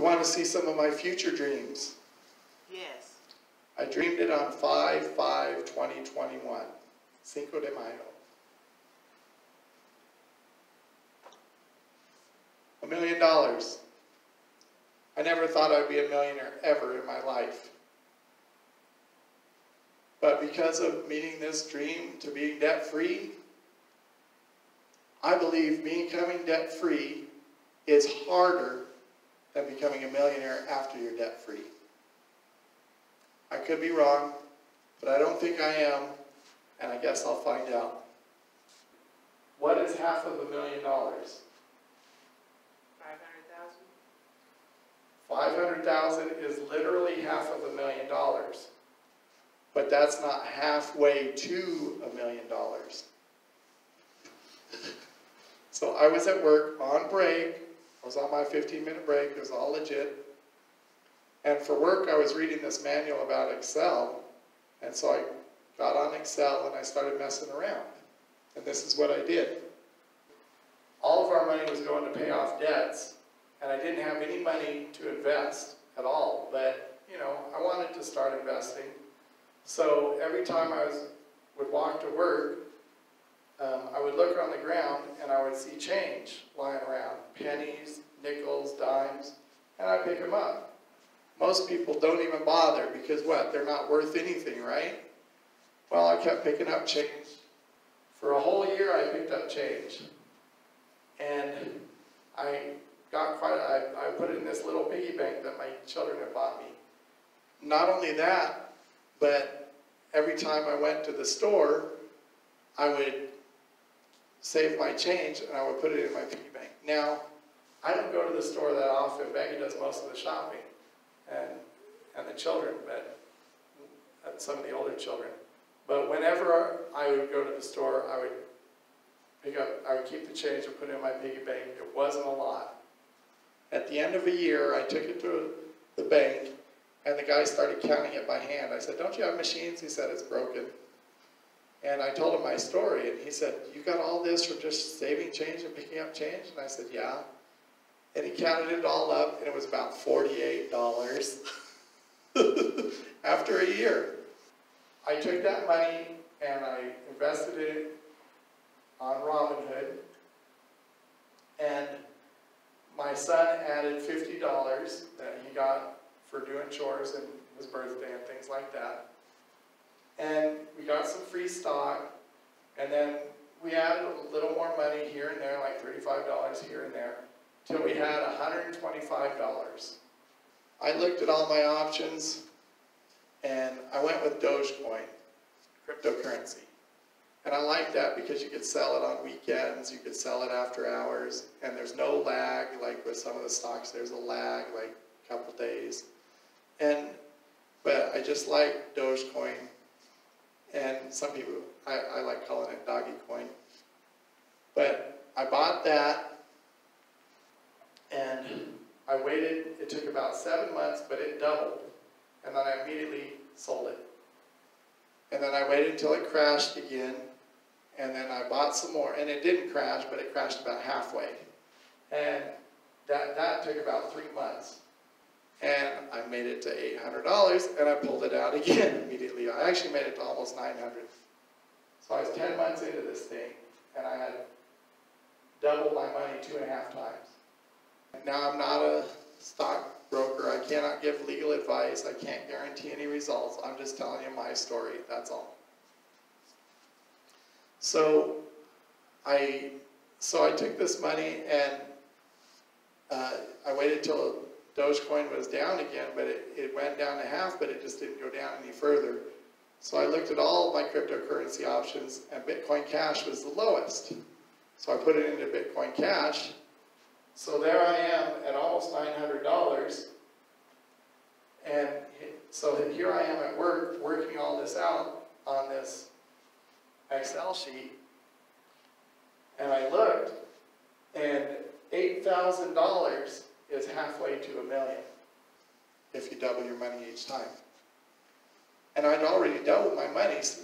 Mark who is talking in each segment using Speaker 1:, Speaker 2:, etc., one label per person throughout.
Speaker 1: You want to see some of my future dreams?
Speaker 2: Yes.
Speaker 1: I dreamed it on 5/5/2021, Cinco de Mayo. $1 million. I never thought I'd be a millionaire ever in my life. But because of meeting this dream to being debt-free, I believe becoming debt-free is harder than becoming a millionaire after you're debt-free. I could be wrong, but I don't think I am, and I guess I'll find out. What is half of $1 million?
Speaker 2: 500,000.
Speaker 1: 500,000 is literally half of $1 million. But that's not halfway to $1 million. So I was at work on break. I was on my 15-minute break. It was all legit. And for work, I was reading this manual about Excel. And so I got on Excel and I started messing around. And this is what I did. All of our money was going to pay off debts. And I didn't have any money to invest at all. But, you know, I wanted to start investing. So every time I would walk to work, I would look on the ground and I would see change lying around. Pennies, nickels, dimes, and I'd pick them up. Most people don't even bother because what? They're not worth anything, right? Well, I kept picking up change. For a whole year I picked up change. And I put it in this little piggy bank that my children had bought me. Not only that, but every time I went to the store, I would save my change and I would put it in my piggy bank. Now, I don't go to the store that often. Becky does most of the shopping, and the children, but some of the older children. But whenever I would go to the store, I would keep the change and put it in my piggy bank. It wasn't a lot. At the end of a year, I took it to the bank, and the guy started counting it by hand. I said, "Don't you have machines?" He said, "It's broken." And I told him my story, and he said, "You got all this from just saving change and picking up change?" And I said, "Yeah." And he counted it all up, and it was about $48 after a year. I took that money, and I invested it on Robinhood, and my son added $50 that he got for doing chores and his birthday and things like that. And we got some free stock, and then we added a little more money here and there, like $35 here and there, till we had $125. I looked at all my options, and I went with Dogecoin, cryptocurrency. And I like that because you could sell it on weekends, you could sell it after hours, and there's no lag, like with some of the stocks, there's a lag, like a couple days. But I just like Dogecoin, and some people, I like calling it doggy coin. But I bought that, and I waited, it took about 7 months, but it doubled. And then I immediately sold it. And then I waited until it crashed again, and then I bought some more, and it didn't crash, but it crashed about halfway. And that took about 3 months. And I made it to $800, and I pulled it out again immediately. I actually made it to almost $900. So I was 10 months into this thing, and I had doubled my money 2.5 times. Now I'm not a stockbroker. I cannot give legal advice. I can't guarantee any results. I'm just telling you my story, that's all. So I took this money, and I waited till Dogecoin was down again, but it went down to half, but it just didn't go down any further. So I looked at all of my cryptocurrency options, and Bitcoin Cash was the lowest. So I put it into Bitcoin Cash. So there I am at almost $900. And so here I am at work, working all this out on this Excel sheet. And I looked, and $8,000 is halfway to $1 million if you double your money each time. And I'd already doubled my money, so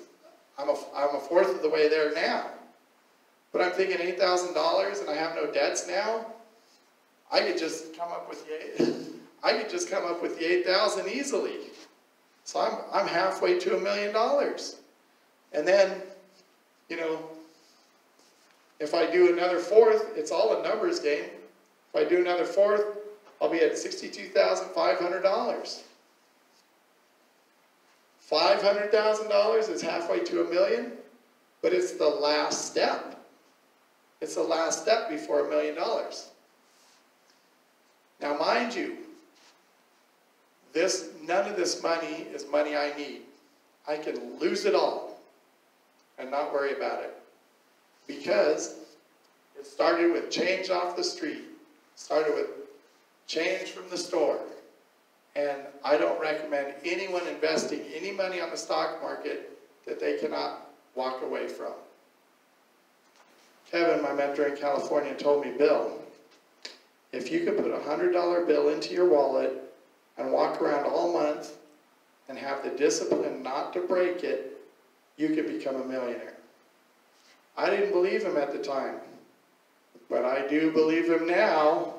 Speaker 1: I'm a fourth of the way there now. But I'm thinking $8,000 and I have no debts now? I could just come up with I could just come up with the 8,000 easily. So I'm halfway to $1 million. And then, you know, if I do another fourth, it's all a numbers game. If I do another fourth, I'll be at $62,500. $500,000 is halfway to $1 million, but it's the last step. It's the last step before $1 million. Now, mind you, none of this money is money I need. I can lose it all and not worry about it, because it started with change off the street, started with change from the store, and I don't recommend anyone investing any money on the stock market that they cannot walk away from. Kevin, my mentor in California, told me, Bill, if you could put a $100 bill into your wallet and walk around all month and have the discipline not to break it, you could become a millionaire. I didn't believe him at the time, but I do believe him now.